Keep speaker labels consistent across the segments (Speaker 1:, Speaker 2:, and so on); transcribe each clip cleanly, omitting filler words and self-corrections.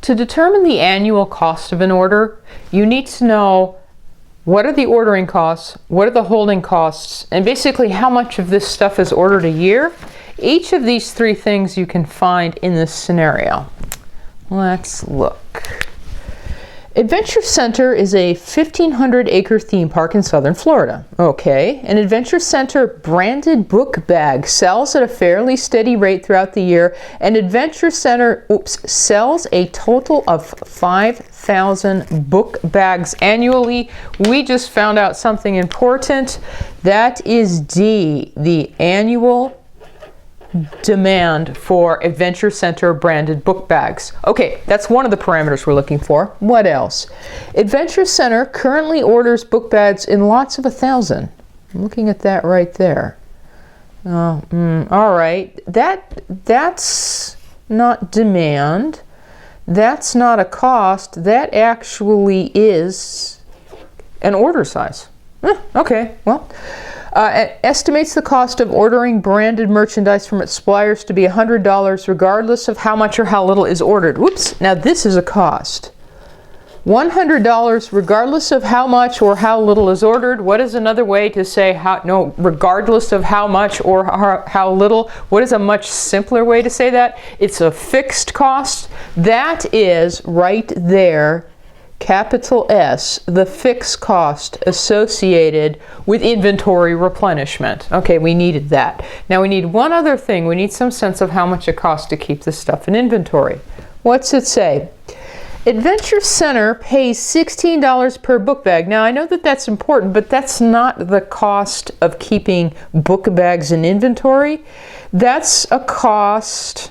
Speaker 1: To determine the annual cost of an order, you need to know what are the ordering costs, what are the holding costs, and basically how much of this stuff is ordered a year. Each of these three things you can find in this scenario. Let's look. Adventure Center is a 1,500-acre theme park in southern Florida. Okay, an Adventure Center branded book bag sells at a fairly steady rate throughout the year, and Adventure Center sells a total of 5,000 book bags annually. We just found out something important. That is D, the annual demand for Adventure Center branded book bags. Okay, that's one of the parameters we're looking for. What else? Adventure Center currently orders book bags in lots of 1,000. I'm looking at that right there. All right, that's not demand. That's not a cost. That actually is an order size. Okay, well. Estimates the cost of ordering branded merchandise from its suppliers to be $100 regardless of how much or how little is ordered. Whoops, now this is a cost. $100 regardless of how much or how little is ordered. What is another way to say regardless of how much or how little? What is a much simpler way to say that? It's a fixed cost. That is right there, capital S, the fixed cost associated with inventory replenishment. Okay, we needed that. Now we need one other thing. We need some sense of how much it costs to keep this stuff in inventory. What's it say? Adventure Center pays $16 per book bag. Now I know that that's important, but that's not the cost of keeping book bags in inventory. That's a cost,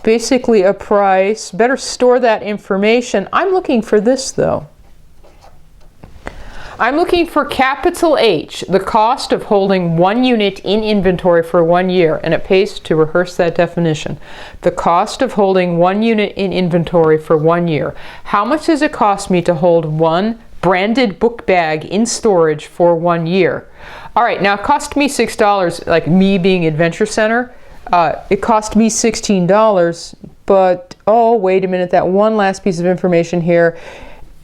Speaker 1: basically a price. Better store that information. I'm looking for this though. I'm looking for capital H, the cost of holding one unit in inventory for 1 year, and it pays to rehearse that definition. The cost of holding one unit in inventory for 1 year. How much does it cost me to hold one branded book bag in storage for 1 year? All right, now it cost me $6, like me being Adventure Center. It cost me $16, but oh, wait a minute, that one last piece of information here.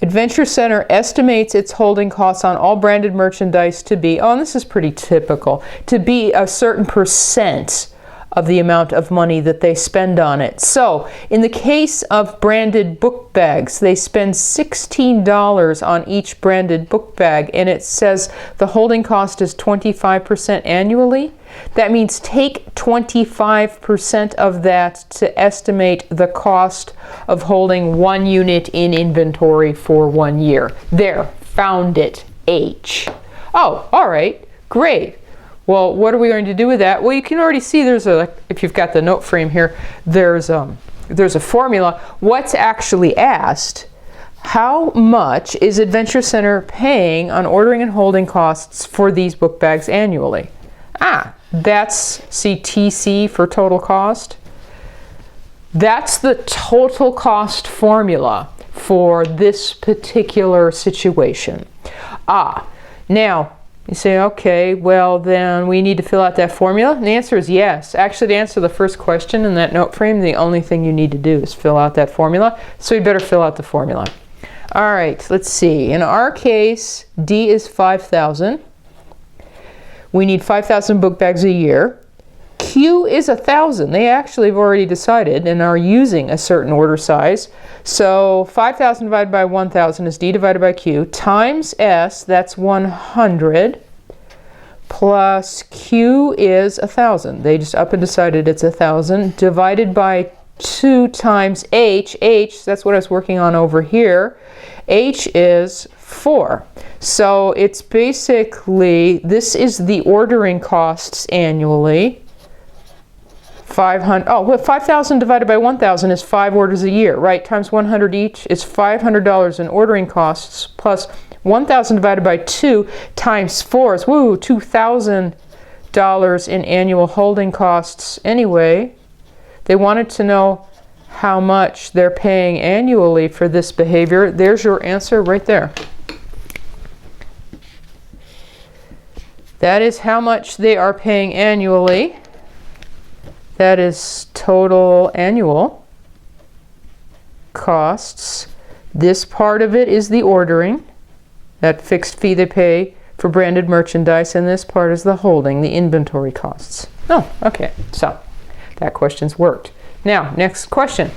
Speaker 1: Adventure Center estimates its holding costs on all branded merchandise to be, oh, and this is pretty typical, to be a certain percent of the amount of money that they spend on it. So, in the case of branded book bags, they spend $16 on each branded book bag, and it says the holding cost is 25% annually. That means take 25% of that to estimate the cost of holding one unit in inventory for 1 year. There, found it, H. Oh, all right, great. Well, what are we going to do with that? Well, you can already see there's a, if you've got the note frame here, there's a formula. What's actually asked? How much is Adventure Center paying on ordering and holding costs for these book bags annually? That's CTC for total cost. That's the total cost formula for this particular situation. Now, you say, okay, well then we need to fill out that formula? And the answer is yes. Actually, to answer the first question in that note frame, the only thing you need to do is fill out that formula. So you better fill out the formula. All right, let's see. In our case, D is 5,000. We need 5,000 book bags a year. Q is 1,000. They actually have already decided and are using a certain order size. So 5,000 divided by 1,000 is D divided by Q times S, that's 100, plus Q is 1,000. They just up and decided it's 1,000, divided by 2 times H. H, that's what I was working on over here. H is 4. So it's basically, this is the ordering costs annually. 5,000 divided by 1,000 is 5 orders a year, right? Times 100 each is $500 in ordering costs, plus 1,000 divided by 2 times 4 is, woo, $2,000 in annual holding costs anyway. They wanted to know how much they're paying annually for this behavior. There's your answer right there. That is how much they are paying annually. That is total annual. costs. This part of it is the ordering, that fixed fee they pay for branded merchandise, and this part is the holding, the inventory costs. Oh, okay, so that question's worked. Now, next question.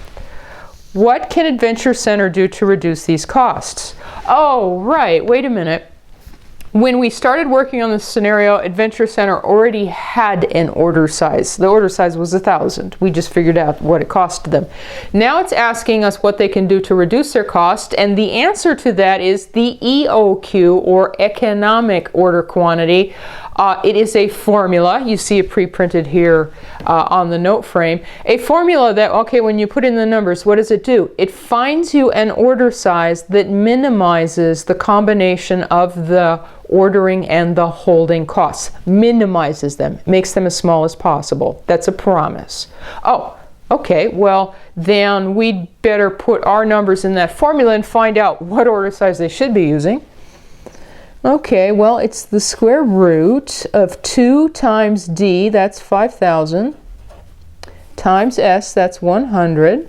Speaker 1: What can Adventure Center do to reduce these costs? Oh, right, wait a minute. When we started working on this scenario, Adventure Center already had an order size. The order size was 1,000. We just figured out what it cost them. Now it's asking us what they can do to reduce their cost, and the answer to that is the EOQ, or economic order quantity. It is a formula. You see it pre-printed here on the note frame. A formula that, okay, when you put in the numbers, what does it do? It finds you an order size that minimizes the combination of the ordering and the holding costs. Minimizes them, makes them as small as possible. That's a promise. Oh, okay, well, then we'd better put our numbers in that formula and find out what order size they should be using. Okay, well, it's the square root of 2 times D, that's 5,000, times S, that's 100,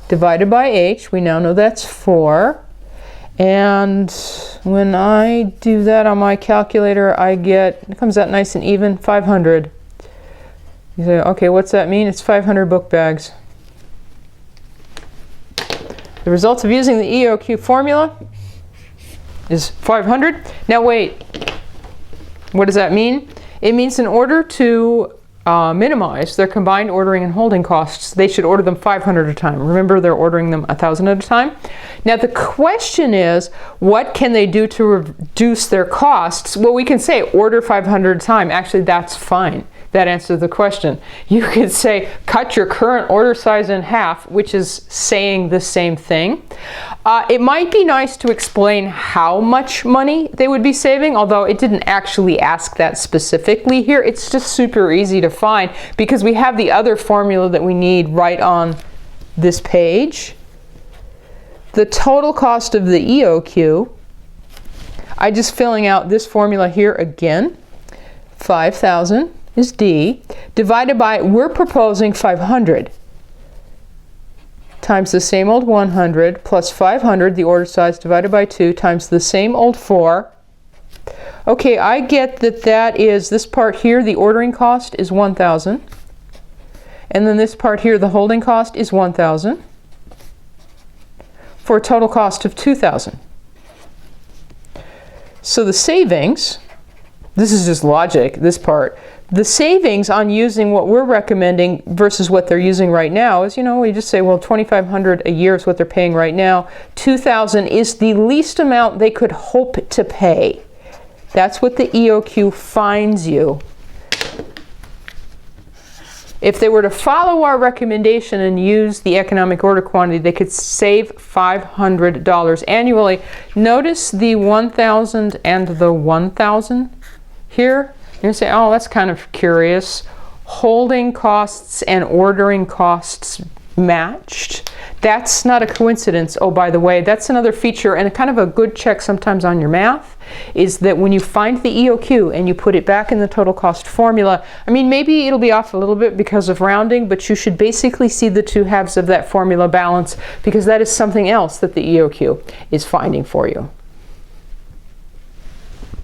Speaker 1: divided by H, we now know that's 4. And when I do that on my calculator, I get, it comes out nice and even, 500. You say, okay, what's that mean? It's 500 book bags. The results of using the EOQ formula is 500. Now wait, what does that mean? It means in order to minimize their combined ordering and holding costs, they should order them 500 at a time. Remember, they're ordering them 1,000 at a time. Now the question is, what can they do to reduce their costs? Well, we can say order 500 at a time. Actually, that's fine. That answers the question. You could say cut your current order size in half, which is saying the same thing. It might be nice to explain how much money they would be saving, although it didn't actually ask that specifically here. It's just super easy to find because we have the other formula that we need right on this page. The total cost of the EOQ, I'm just filling out this formula here again, 5,000. is D, divided by, we're proposing 500, times the same old 100, plus 500, the order size, divided by 2, times the same old 4. Okay, I get that that is, this part here, the ordering cost is 1,000. And then this part here, the holding cost is 1,000. For a total cost of 2,000. So the savings, this is just logic, this part. The savings on using what we're recommending versus what they're using right now is, you know, we just say, well, $2,500 a year is what they're paying right now. $2,000 is the least amount they could hope to pay. That's what the EOQ finds you. If they were to follow our recommendation and use the economic order quantity, they could save $500 annually. Notice the 1,000 and the 1,000 here. You say, oh, that's kind of curious. Holding costs and ordering costs matched. That's not a coincidence. Oh, by the way, that's another feature and kind of a good check sometimes on your math, is that when you find the EOQ and you put it back in the total cost formula, I mean, maybe it'll be off a little bit because of rounding, but you should basically see the two halves of that formula balance, because that is something else that the EOQ is finding for you.